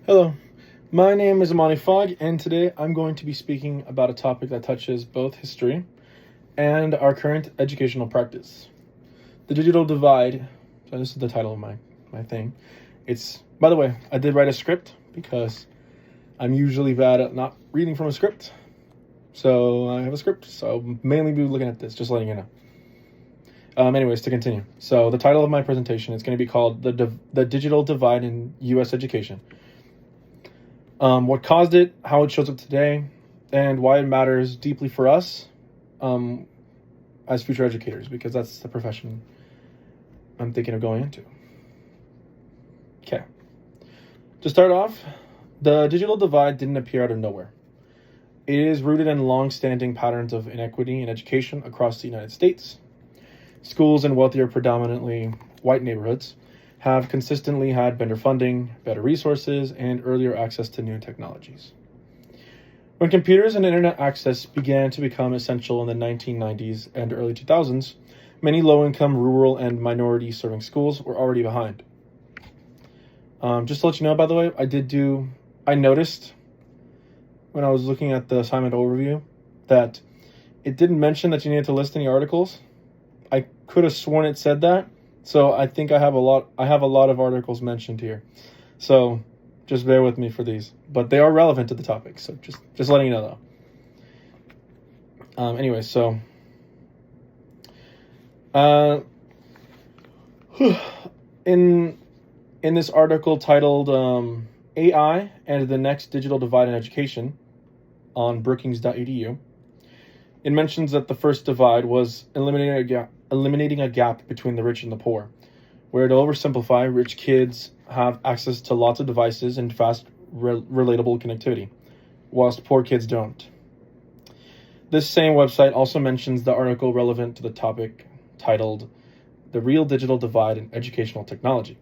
Hello, my name is Amani Fogg, and today I'm going to be speaking about a topic that touches both history and our current educational practice. The digital divide. So this is the title of my thing. By the way, I did write a script because I'm usually bad at not reading from a script. So I have a script, so I'll mainly be looking at this, just letting you know. Anyways, to continue. So the title of my presentation is going to be called The Digital Divide in U.S. Education. What caused it, how it shows up today, and why it matters deeply for us as future educators, because that's the profession I'm thinking of going into. Okay. To start off, the digital divide didn't appear out of nowhere. It is rooted in long-standing patterns of inequity in education across the United States. Schools in wealthier, predominantly white neighborhoods have consistently had better funding, better resources, and earlier access to new technologies. When computers and internet access began to become essential in the 1990s and early 2000s, many low-income, rural, and minority-serving schools were already behind. Just to let you know, by the way, I noticed when I was looking at the assignment overview that it didn't mention that you needed to list any articles. I could have sworn it said that. So I think I have a lot of articles mentioned here. So just bear with me for these. But they are relevant to the topic. So just letting you know though. Anyway, so in this article titled AI and the Next Digital Divide in Education on Brookings.edu, it mentions that the first divide was eliminating a gap between the rich and the poor, where to oversimplify, rich kids have access to lots of devices and fast, relatable connectivity, whilst poor kids don't. This same website also mentions the article relevant to the topic titled The Real Digital Divide in Educational Technology,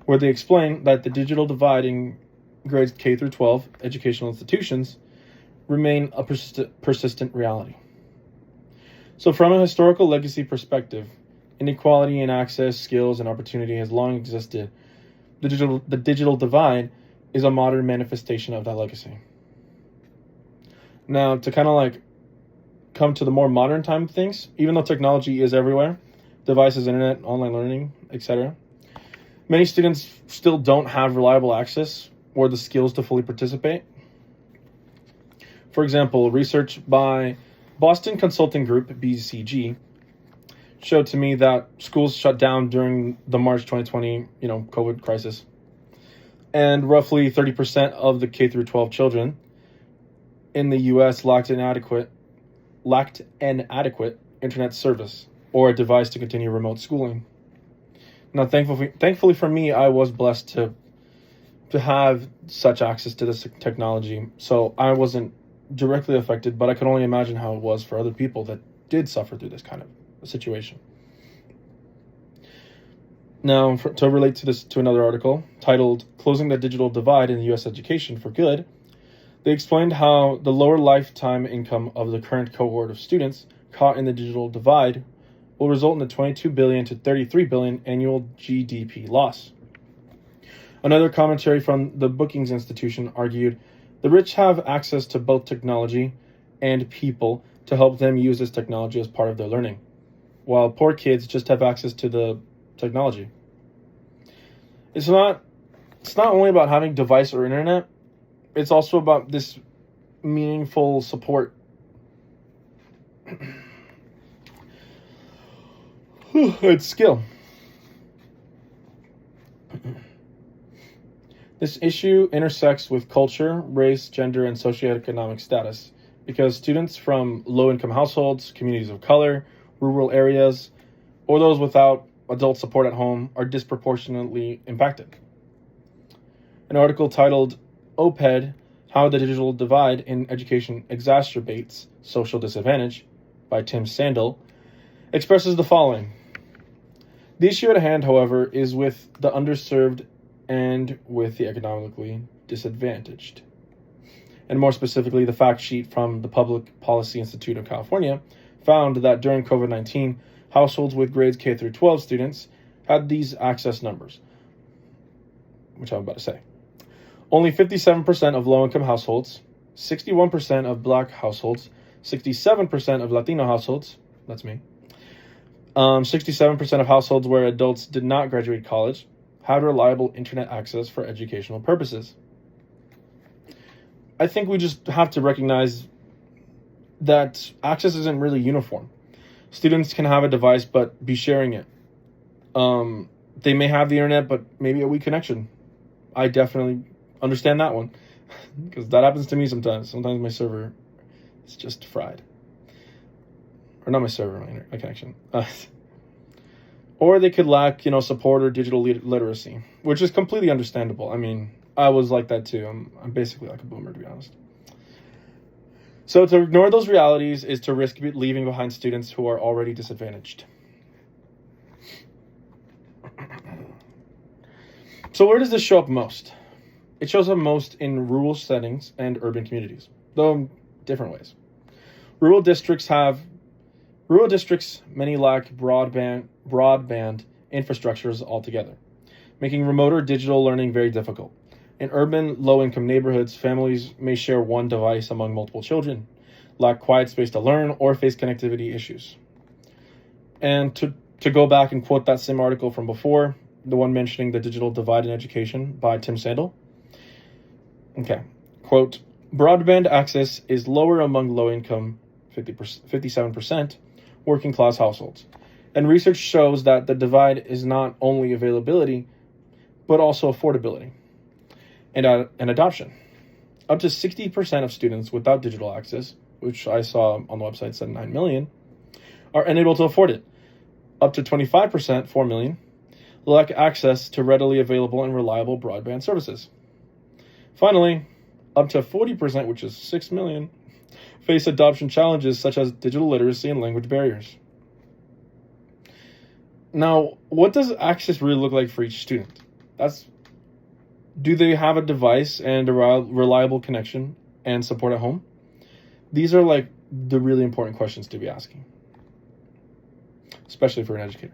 where they explain that the digital divide in grades K through 12 educational institutions remain a persistent reality. So from a historical legacy perspective, inequality in access, skills, and opportunity has long existed. The digital divide is a modern manifestation of that legacy. Now, to kind of come to the more modern time of things, even though technology is everywhere, devices, internet, online learning, etc., many students still don't have reliable access or the skills to fully participate. For example, research by Boston Consulting Group, BCG, showed to me that schools shut down during the March 2020, COVID crisis. And roughly 30% of the K through 12 children in the US lacked an adequate internet service or a device to continue remote schooling. Now, thankfully for me, I was blessed to have such access to this technology, so I wasn't directly affected, but I can only imagine how it was for other people that did suffer through this kind of a situation. Now, to relate to another article titled Closing the Digital Divide in U.S. Education for Good, they explained how the lower lifetime income of the current cohort of students caught in the digital divide will result in a 22 billion to 33 billion annual GDP loss. Another commentary from the Brookings Institution argued the rich have access to both technology and people to help them use this technology as part of their learning, while poor kids just have access to the technology. It's not only about having device or internet, it's also about this meaningful support. It's skill. This issue intersects with culture, race, gender, and socioeconomic status because students from low-income households, communities of color, rural areas, or those without adult support at home are disproportionately impacted. An article titled OPED, How the Digital Divide in Education Exacerbates Social Disadvantage by Tim Sandel expresses the following. The issue at hand, however, is with the underserved and with the economically disadvantaged. And more specifically, the fact sheet from the Public Policy Institute of California found that during COVID-19, households with grades K through 12 students had these access numbers, which I'm about to say. Only 57% of low-income households, 61% of Black households, 67% of Latino households, that's me, 67% of households where adults did not graduate college had reliable internet access for educational purposes. I think we just have to recognize that access isn't really uniform. Students can have a device but be sharing it. They may have the internet but maybe a weak connection. I definitely understand that one because that happens to me sometimes. Sometimes my server is just fried. Or not my server, my connection. Or they could lack, support or digital literacy, which is completely understandable. I mean, I was like that too. I'm basically like a boomer, to be honest. So to ignore those realities is to risk leaving behind students who are already disadvantaged. So where does this show up most? It shows up most in rural settings and urban communities, though in different ways. Rural districts, many lack broadband infrastructures altogether, making remote or digital learning very difficult. In urban, low-income neighborhoods, families may share one device among multiple children, lack quiet space to learn, or face connectivity issues. And to go back and quote that same article from before, the one mentioning the digital divide in education by Tim Sandel. Okay, quote, broadband access is lower among low-income, 57%, working-class households. And research shows that the divide is not only availability, but also affordability and adoption. Up to 60% of students without digital access, which I saw on the website said 9 million, are unable to afford it. Up to 25%, 4 million, lack access to readily available and reliable broadband services. Finally, up to 40%, which is 6 million, face adoption challenges such as digital literacy and language barriers. Now, what does access really look like for each student? Do they have a device and a reliable connection and support at home? These are like the really important questions to be asking, especially for an educator,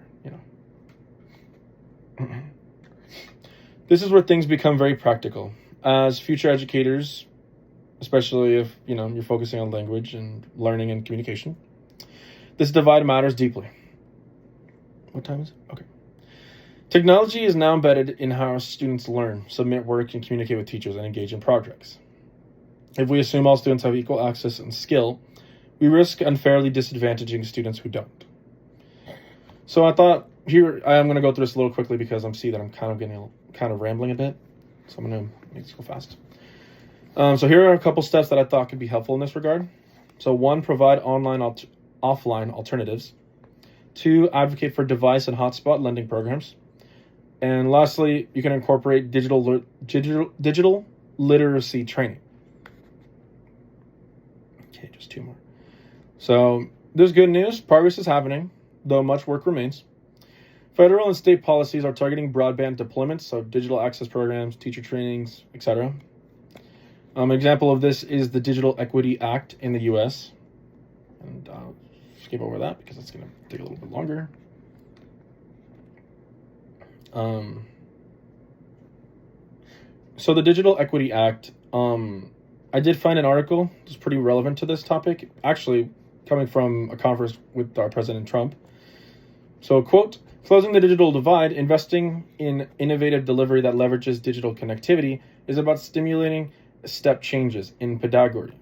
This is where things become very practical. As future educators, especially if, you're focusing on language and learning and communication, this divide matters deeply. What time is it? Okay. Technology is now embedded in how students learn, submit work, and communicate with teachers and engage in projects. If we assume all students have equal access and skill, we risk unfairly disadvantaging students who don't. So I thought here, I'm going to go through this a little quickly because I see that I'm kind of rambling a bit. So I'm going to make this go fast. So here are a couple steps that I thought could be helpful in this regard. So 1, provide offline alternatives. 2, advocate for device and hotspot lending programs. And lastly, you can incorporate digital literacy training. Okay, just 2 more. So there's good news. Progress is happening, though much work remains. Federal and state policies are targeting broadband deployments, so digital access programs, teacher trainings, etc. An example of this is the Digital Equity Act in the U.S. And I'll skip over that because it's going to take a little bit longer. So the Digital Equity Act, I did find an article that's pretty relevant to this topic, actually coming from a conference with our President Trump. So, quote, closing the digital divide, investing in innovative delivery that leverages digital connectivity is about stimulating step changes in pedagogy,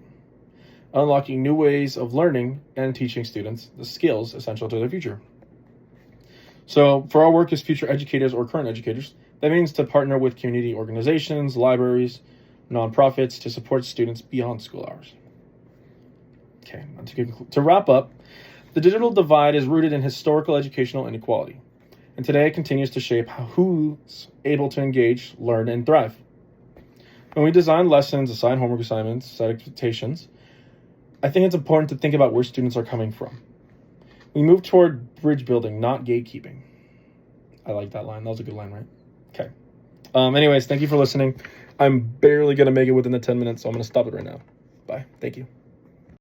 unlocking new ways of learning and teaching students the skills essential to their future. So for our work as future educators or current educators, that means to partner with community organizations, libraries, nonprofits to support students beyond school hours. Okay, to wrap up, the digital divide is rooted in historical educational inequality, and today it continues to shape who's able to engage, learn, and thrive. When we design lessons, assign homework assignments, set expectations, I think it's important to think about where students are coming from. We move toward bridge building, not gatekeeping. I like that line. That was a good line, right? Okay. Anyways, thank you for listening. I'm barely going to make it within the 10 minutes, so I'm going to stop it right now. Bye. Thank you.